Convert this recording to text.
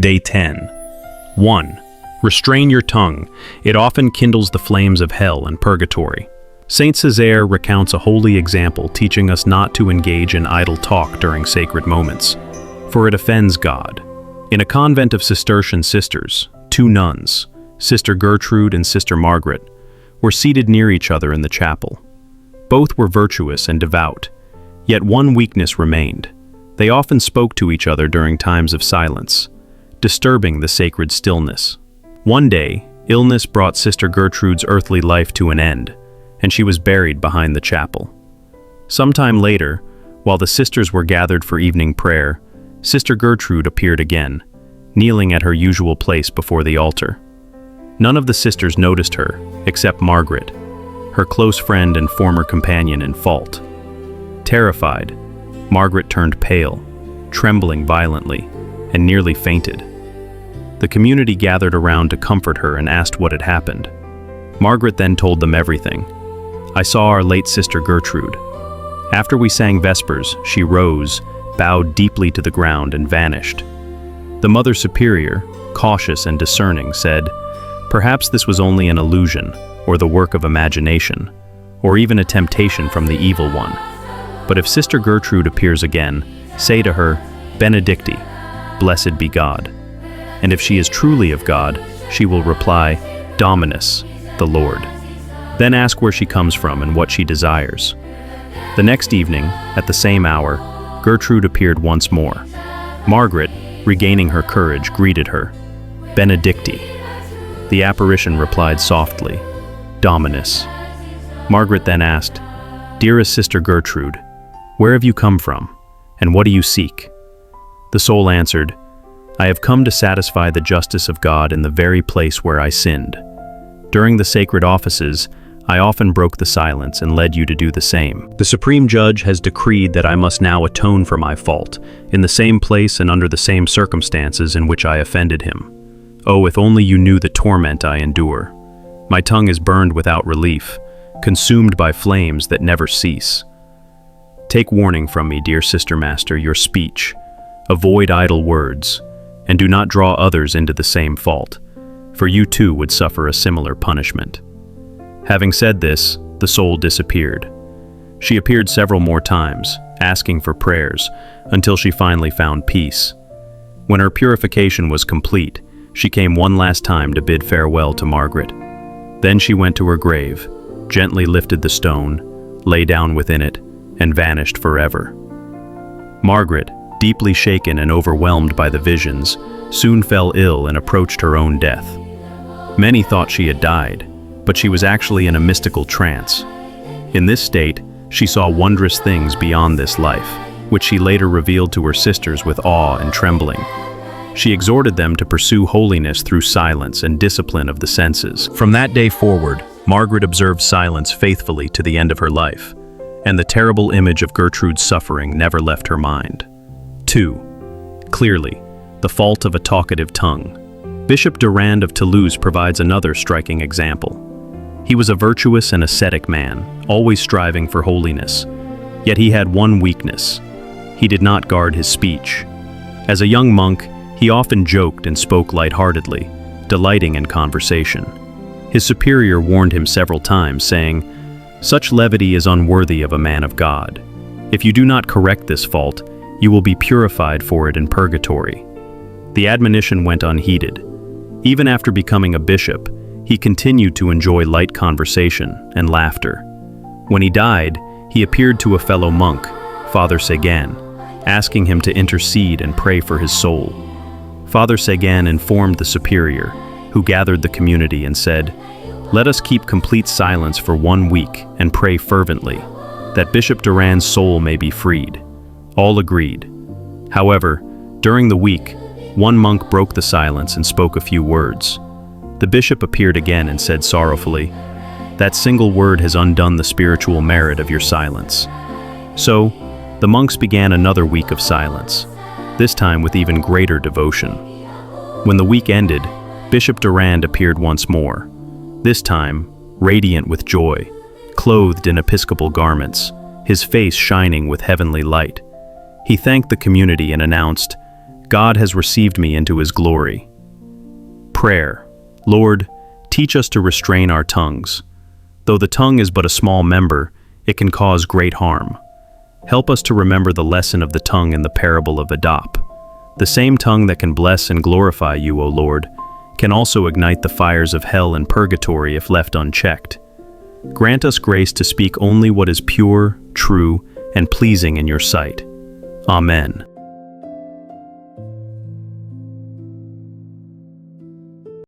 Day 10. 1. Restrain your tongue. It often kindles the flames of hell and purgatory. Saint Césaire recounts a holy example teaching us not to engage in idle talk during sacred moments, for it offends God. In a convent of Cistercian sisters, two nuns, Sister Gertrude and Sister Margaret, were seated near each other in the chapel. Both were virtuous and devout, yet one weakness remained. They often spoke to each other during times of silence, disturbing the sacred stillness. One day, illness brought Sister Gertrude's earthly life to an end, and she was buried behind the chapel. Sometime later, while the sisters were gathered for evening prayer, Sister Gertrude appeared again, kneeling at her usual place before the altar. None of the sisters noticed her, except Margaret, her close friend and former companion in fault. Terrified, Margaret turned pale, trembling violently, and nearly fainted. The community gathered around to comfort her and asked what had happened. Margaret then told them everything. "I saw our late Sister Gertrude. After we sang Vespers, she rose, bowed deeply to the ground, and vanished." The Mother Superior, cautious and discerning, said, "Perhaps this was only an illusion, or the work of imagination, or even a temptation from the evil one. But if Sister Gertrude appears again, say to her, 'Benedicti,' blessed be God. And if she is truly of God, she will reply, 'Dominus,' the Lord. Then ask where she comes from and what she desires." The next evening, at the same hour, Gertrude appeared once more. Margaret, regaining her courage, greeted her, "Benedicti." The apparition replied softly, "Dominus." Margaret then asked, "Dearest Sister Gertrude, where have you come from, and what do you seek?" The soul answered, "I have come to satisfy the justice of God in the very place where I sinned. During the sacred offices, I often broke the silence and led you to do the same. The Supreme Judge has decreed that I must now atone for my fault, in the same place and under the same circumstances in which I offended him. Oh, if only you knew the torment I endure. My tongue is burned without relief, consumed by flames that never cease. Take warning from me, dear Sister Master, your speech. Avoid idle words, and do not draw others into the same fault, for you too would suffer a similar punishment." Having said this, the soul disappeared. She appeared several more times, asking for prayers, until she finally found peace. When her purification was complete, she came one last time to bid farewell to Margaret. Then she went to her grave, gently lifted the stone, lay down within it, and vanished forever. Margaret, deeply shaken and overwhelmed by the visions, soon fell ill and approached her own death. Many thought she had died, but she was actually in a mystical trance. In this state, she saw wondrous things beyond this life, which she later revealed to her sisters with awe and trembling. She exhorted them to pursue holiness through silence and discipline of the senses. From that day forward, Margaret observed silence faithfully to the end of her life, and the terrible image of Gertrude's suffering never left her mind. 2. Clearly, the fault of a talkative tongue. Bishop Durand of Toulouse provides another striking example. He was a virtuous and ascetic man, always striving for holiness. Yet he had one weakness. He did not guard his speech. As a young monk, he often joked and spoke lightheartedly, delighting in conversation. His superior warned him several times, saying, "Such levity is unworthy of a man of God. If you do not correct this fault, you will be purified for it in purgatory." The admonition went unheeded. Even after becoming a bishop, he continued to enjoy light conversation and laughter. When he died, he appeared to a fellow monk, Father Séguin, asking him to intercede and pray for his soul. Father Séguin informed the superior, who gathered the community and said, "Let us keep complete silence for 1 week and pray fervently, that Bishop Durand's soul may be freed." All agreed. However, during the week, one monk broke the silence and spoke a few words. The bishop appeared again and said sorrowfully, "That single word has undone the spiritual merit of your silence." So, the monks began another week of silence, this time with even greater devotion. When the week ended, Bishop Durand appeared once more, this time radiant with joy, clothed in episcopal garments, his face shining with heavenly light. He thanked the community and announced, God has received me into his glory. Prayer. Lord, teach us to restrain our tongues. Though the tongue is but a small member, it can cause great harm. Help us to remember the lesson of the tongue in the parable of Adop. The same tongue that can bless and glorify you, O Lord, can also ignite the fires of hell and purgatory if left unchecked. Grant us grace to speak only what is pure, true, and pleasing in your sight. Amen.